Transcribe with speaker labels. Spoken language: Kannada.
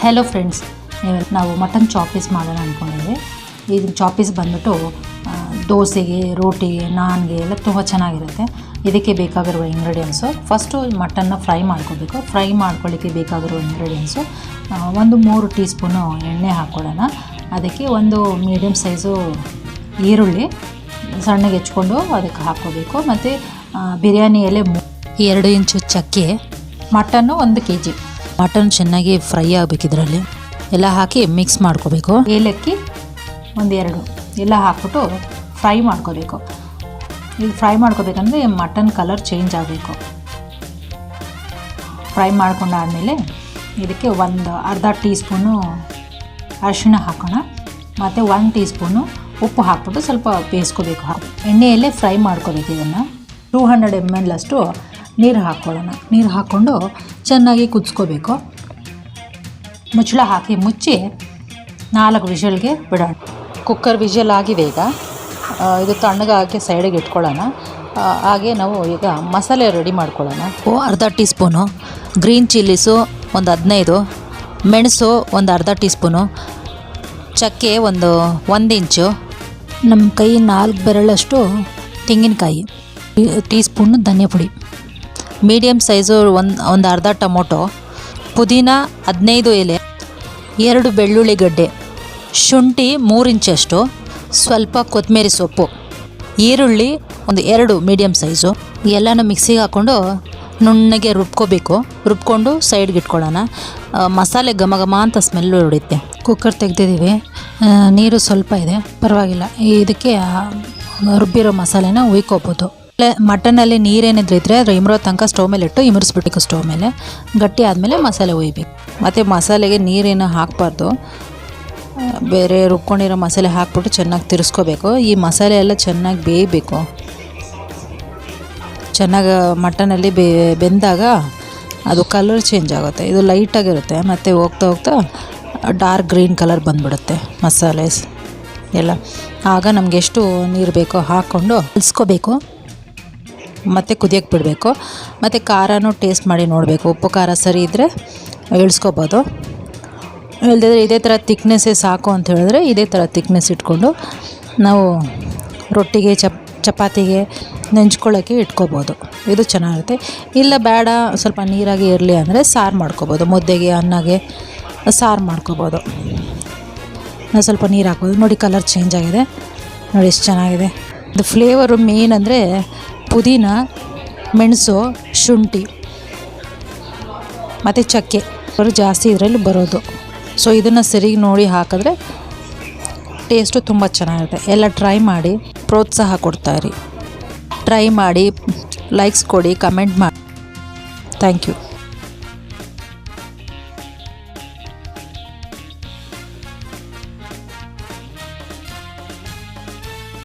Speaker 1: ಹೆಲೋ ಫ್ರೆಂಡ್ಸ್, ನಾವು ಮಟನ್ ಚಾಪೀಸ್ ಮಾಡೋಣ ಅಂದ್ಕೊಂಡಿದ್ವಿ. ಇದು ಚಾಪೀಸ್ ಬಂದ್ಬಿಟ್ಟು ದೋಸೆಗೆ, ರೋಟಿಗೆ, ನಾನ್ಗೆ ಎಲ್ಲ ತುಂಬ ಚೆನ್ನಾಗಿರುತ್ತೆ. ಇದಕ್ಕೆ ಬೇಕಾಗಿರುವ ಇಂಗ್ರೀಡಿಯೆಂಟ್ಸು, ಫಸ್ಟು ಮಟನ್ನ ಫ್ರೈ ಮಾಡ್ಕೋಬೇಕು. ಫ್ರೈ ಮಾಡ್ಕೊಳ್ಳಿಕ್ಕೆ ಬೇಕಾಗಿರುವ ಇಂಗ್ರೀಡಿಯೆಂಟ್ಸು, ಒಂದು 3 ಟೀ ಸ್ಪೂನು ಎಣ್ಣೆ ಹಾಕ್ಕೊಳ್ಳೋಣ. ಅದಕ್ಕೆ ಒಂದು ಮೀಡಿಯಮ್ ಸೈಜು ಈರುಳ್ಳಿ ಸಣ್ಣಗೆ ಹೆಚ್ಕೊಂಡು ಅದಕ್ಕೆ ಹಾಕ್ಕೋಬೇಕು. ಮತ್ತು ಬಿರಿಯಾನಿ ಎಲೆ 2 ಇಂಚು ಚಕ್ಕೆ, ಮಟನ್ನು 1 kg. ಮಟನ್ ಚೆನ್ನಾಗಿ ಫ್ರೈ ಆಗಬೇಕು. ಇದರಲ್ಲಿ ಎಲ್ಲ ಹಾಕಿ ಮಿಕ್ಸ್ ಮಾಡ್ಕೋಬೇಕು. ಏಲಕ್ಕಿ 1-2 ಎಲ್ಲ ಹಾಕ್ಬಿಟ್ಟು ಫ್ರೈ ಮಾಡ್ಕೋಬೇಕು. ಇದು ಫ್ರೈ ಮಾಡ್ಕೋಬೇಕಂದ್ರೆ ಮಟನ್ ಕಲರ್ ಚೇಂಜ್ ಆಗಬೇಕು. ಫ್ರೈ ಮಾಡ್ಕೊಂಡಾದಮೇಲೆ ಇದಕ್ಕೆ ಒಂದು ಅರ್ಧ ಟೀ ಸ್ಪೂನು ಅರಿಶಿಣ ಹಾಕೋಣ. ಮತ್ತು 1 ಟೀ ಸ್ಪೂನು ಉಪ್ಪು ಹಾಕ್ಬಿಟ್ಟು ಸ್ವಲ್ಪ ಬೇಯಿಸ್ಕೋಬೇಕು. ಎಣ್ಣೆಯಲ್ಲೇ ಫ್ರೈ ಮಾಡ್ಕೋಬೇಕು. ಇದನ್ನು 200 ml ಅಷ್ಟು ನೀರು ಹಾಕ್ಕೊಳ್ಳೋಣ. ನೀರು ಹಾಕ್ಕೊಂಡು ಚೆನ್ನಾಗಿ ಕುದಿಸ್ಕೋಬೇಕು. ಮುಚ್ಚಳ ಹಾಕಿ ಮುಚ್ಚಿ 4 ವಿಷಲ್ಗೆ ಬಿಡೋಣ. ಕುಕ್ಕರ್ ವಿಷಲ್ ಆಗಿದೆ. ಈಗ ಇದು ತಣ್ಣಗೆ ಹಾಕಿ ಸೈಡಿಗೆ ಇಟ್ಕೊಳ್ಳೋಣ. ಹಾಗೆ ನಾವು ಈಗ ಮಸಾಲೆ ರೆಡಿ ಮಾಡ್ಕೊಳ್ಳೋಣ. ಅರ್ಧ ಟೀ ಸ್ಪೂನು ಗ್ರೀನ್ ಚಿಲ್ಲೀಸು, ಒಂದು 15 ಮೆಣಸು, ಒಂದು ಅರ್ಧ ಟೀ ಸ್ಪೂನು ಚಕ್ಕೆ, 1 ಇಂಚು, ನಮ್ಮ ಕೈ 4 ಬೆರಳಷ್ಟು ತೆಂಗಿನಕಾಯಿ, ಟೀ ಸ್ಪೂನು ಧನಿಯಾ ಪುಡಿ, ಮೀಡಿಯಮ್ ಸೈಜು ಒಂದು ಅರ್ಧ ಟೊಮೊಟೊ, ಪುದೀನ 15 ಎಲೆ, 2 ಬೆಳ್ಳುಳ್ಳಿ ಗಡ್ಡೆ, ಶುಂಠಿ 3 ಇಂಚಷ್ಟು, ಸ್ವಲ್ಪ ಕೊತ್ತಂಬರಿ ಸೊಪ್ಪು, ಈರುಳ್ಳಿ ಒಂದು 2 ಮೀಡಿಯಮ್ ಸೈಜು. ಎಲ್ಲನೂ ಮಿಕ್ಸಿಗೆ ಹಾಕ್ಕೊಂಡು ನುಣ್ಣಗೆ ರುಬ್ಕೋಬೇಕು. ರುಬ್ಕೊಂಡು ಸೈಡ್ಗೆ ಇಟ್ಕೊಳ್ಳೋಣ. ಮಸಾಲೆ ಘಮ ಘಮ ಅಂತ ಸ್ಮೆಲ್ಲು ಹೊಡೆಯುತ್ತೆ. ಕುಕ್ಕರ್ ತೆಗ್ದಿದ್ದೀವಿ. ನೀರು ಸ್ವಲ್ಪ ಇದೆ, ಪರವಾಗಿಲ್ಲ. ಇದಕ್ಕೆ ರುಬ್ಬಿರೋ ಮಸಾಲೆನ ಉಯ್ಕೋಬೋದು. ಮಟನಲ್ಲಿ ನೀರೇನಿದ್ರೆ ಅದು ಇಮರೋ ತನಕ ಸ್ಟವ್ ಮೇಲೆ ಇಟ್ಟು ಇಮರಿಸ್ಬಿಟ್ಟು ಸ್ಟವ್ ಮೇಲೆ ಗಟ್ಟಿ ಆದಮೇಲೆ ಮಸಾಲೆ ಒಯ್ಬೇಕು. ಮತ್ತು ಮಸಾಲೆಗೆ ನೀರೇನು ಹಾಕಬಾರ್ದು. ಬೇರೆ ರುಬ್ಕೊಂಡಿರೋ ಮಸಾಲೆ ಹಾಕ್ಬಿಟ್ಟು ಚೆನ್ನಾಗಿ ತಿರ್ಸ್ಕೋಬೇಕು. ಈ ಮಸಾಲೆ ಎಲ್ಲ ಚೆನ್ನಾಗಿ ಬೇಯಬೇಕು. ಚೆನ್ನಾಗಿ ಮಟನಲ್ಲಿ ಬೆಂದಾಗ ಅದು ಕಲರ್ ಚೇಂಜ್ ಆಗುತ್ತೆ. ಇದು ಲೈಟಾಗಿರುತ್ತೆ. ಮತ್ತು ಹೋಗ್ತಾ ಹೋಗ್ತಾ ಡಾರ್ಕ್ ಗ್ರೀನ್ ಕಲರ್ ಬಂದುಬಿಡುತ್ತೆ ಮಸಾಲೆ ಎಲ್ಲ. ಆಗ ನಮಗೆ ಎಷ್ಟು ನೀರು ಬೇಕೋ ಹಾಕ್ಕೊಂಡು ಕಲಿಸ್ಕೋಬೇಕು. ಮತ್ತು ಕುದಿಯೋಕ್ಕೆ ಬಿಡಬೇಕು. ಮತ್ತು ಖಾರನೂ ಟೇಸ್ಟ್ ಮಾಡಿ ನೋಡಬೇಕು. ಉಪ್ಪು ಖಾರ ಸರಿ ಇದ್ದರೆ ಇಳಿಸ್ಕೋಬೋದು. ಇಲ್ಲದಿದ್ರೆ ಇದೇ ಥರ ತಿಕ್ನೆಸ್ಸೇ ಸಾಕು ಅಂತ ಹೇಳಿದ್ರೆ ಇದೇ ಥರ ತಿಕ್ನೆಸ್ ಇಟ್ಕೊಂಡು ನಾವು ರೊಟ್ಟಿಗೆ ಚಪಾತಿಗೆ ನೆಂಚ್ಕೊಳ್ಳೋಕ್ಕೆ ಇಟ್ಕೋಬೋದು. ಇದು ಚೆನ್ನಾಗಿರುತ್ತೆ. ಇಲ್ಲ ಬೇಡ ಸ್ವಲ್ಪ ನೀರಾಗಿ ಇರಲಿ ಅಂದರೆ ಸಾರು ಮಾಡ್ಕೋಬೋದು. ಮುದ್ದೆಗೆ, ಅನ್ನಗೆ ಸಾರು ಮಾಡ್ಕೋಬೋದು. ಸ್ವಲ್ಪ ನೀರು ಹಾಕ್ಬೋದು. ನೋಡಿ, ಕಲರ್ ಚೇಂಜ್ ಆಗಿದೆ. ನೋಡಿ ಎಷ್ಟು ಚೆನ್ನಾಗಿದೆ. ಇದು ಫ್ಲೇವರು ಮೇನ್ ಅಂದರೆ ಪುದೀನ, ಮೆಣಸು, ಶುಂಠಿ ಮತ್ತು ಚಕ್ಕೆ ಜಾಸ್ತಿ ಇದರಲ್ಲಿ ಬರೋದು. ಸೊ ಇದನ್ನು ಸರಿಗೆ ನೋಡಿ ಹಾಕಿದ್ರೆ ಟೇಸ್ಟು ತುಂಬ ಚೆನ್ನಾಗಿರುತ್ತೆ. ಎಲ್ಲ ಟ್ರೈ ಮಾಡಿ ಪ್ರೋತ್ಸಾಹ ಕೊಡ್ತಾಯಿರಿ. ಟ್ರೈ ಮಾಡಿ, ಲೈಕ್ಸ್ ಕೊಡಿ, ಕಮೆಂಟ್ ಮಾಡಿ. Thank you.